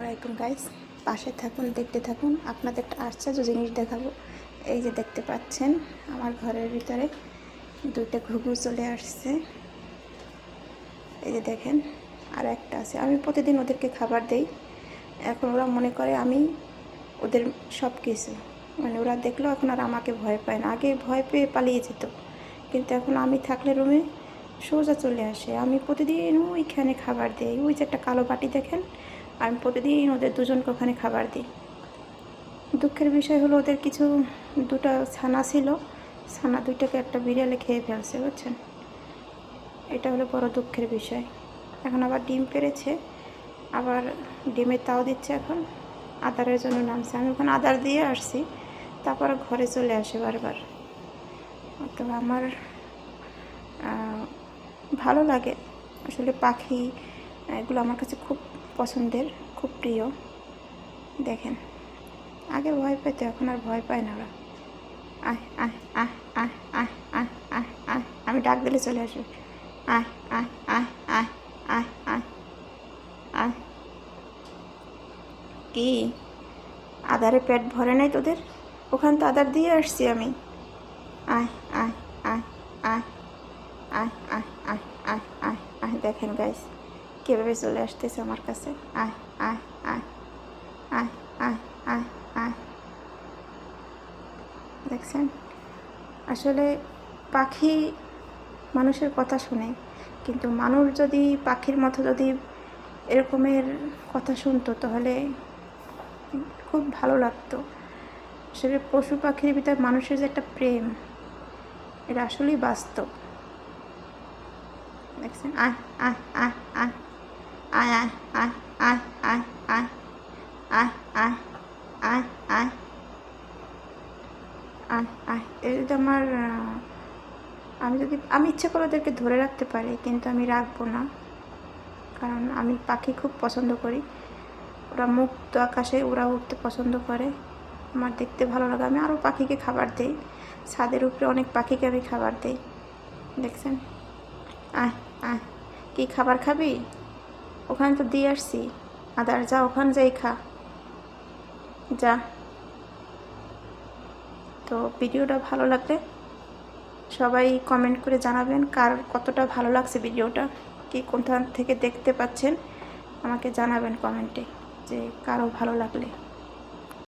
আসসালামাইকুম গাইস, পাশে থাকুন, দেখতে থাকুন। আপনাদের একটা আশ্চর্য জিনিস দেখাবো। এই যে দেখতে পাচ্ছেন, আমার ঘরের ভিতরে দুইটা ঘুঘু চলে আসছে। এই যে দেখেন, আর একটা আছে। আমি প্রতিদিন ওদেরকে খাবার দেই। এখন ওরা মনে করে আমি ওদের সব কিছু, মানে ওরা দেখলেও এখন আর আমাকে ভয় পায় না। আগে ভয় পেয়ে পালিয়ে যেত, কিন্তু এখন আমি থাকলে রুমে সোজা চলে আসে। আমি প্রতিদিন ওইখানে খাবার দিই। ওই যে একটা কালো বাটি দেখেন, আমি প্রতিদিন ওদের দুজনকে ওখানে খাবার দিই। দুঃখের বিষয় হলো, ওদের কিছু দুটো ছানা ছিল, ছানা দুইটাকে একটা বিড়ালে খেয়ে ফেলছে, বুঝছেন। এটা হলো বড় দুঃখের বিষয়। এখন আবার ডিম পেড়েছে, আবার ডিমের তাও দিচ্ছে। এখন আদারের জন্য নামছে। আমি ওখানে আদার দিয়ে আসছি, তারপর ঘরে চলে আসে বারবার। তো আমার ভালো লাগে আসলে। পাখি এগুলো আমার কাছে খুব পছন্দের, খুব প্রিয়। দেখেন, আগে ভয় পেতো, এখন আর ভয় পায় না ওরা। আয় আয় আয় আয় আয় আয় আয় আয়, আমি ডাক দিলে চলে আসবে। আয় আয় আয় আয় আয় আয় আয়। কি আদারে পেট ভরে নাই তোদের? ওখান তো আদার দিয়ে আসছি আমি। আয় আয় আয় আয় আয় আয় আয় আয় আয় আয়। দেখেন গাইস, কীভাবে চলে আসতেছে আমার কাছে। আয় আয় আয় আয় আয় আয় আয়। দেখছেন, আসলে পাখি মানুষের কথা শুনে, কিন্তু মানুষ যদি পাখির মতো যদি এরকমের কথা শুনতো, তাহলে খুব ভালো লাগতো। আসলে পশু পাখির ভিতরে মানুষের যে একটা প্রেম, এটা আসলেই বাস্তব। দেখছেন, আয় আয় আয় আয় আয় আয় আয় আয় আয় আয় আয় আয় আয় আয় আয়। এটা আমার, আমি ইচ্ছা করে ওদেরকে ধরে রাখতে পারি, কিন্তু আমি রাখবো না, কারণ আমি পাখি খুব পছন্দ করি। ওরা মুক্ত আকাশে ওরা উঠতে পছন্দ করে, আমার দেখতে ভালো লাগে। আমি আরও পাখিকে খাবার দিই, ছাদের উপরে অনেক পাখিকে আমি খাবার দিই। দেখছেন, আয় আয়। কি খাবার খাবি? ওখানে তো দিয়ে আসছি আদার, যা ওখানে যাই খা, যা। তো ভিডিওটা ভালো লাগলে সবাই কমেন্ট করে জানাবেন, কার কতটা ভালো লাগছে ভিডিওটা, কি কোনখান থেকে দেখতে পাচ্ছেন আমাকে জানাবেন কমেন্টে, যে কারো ভালো লাগলে।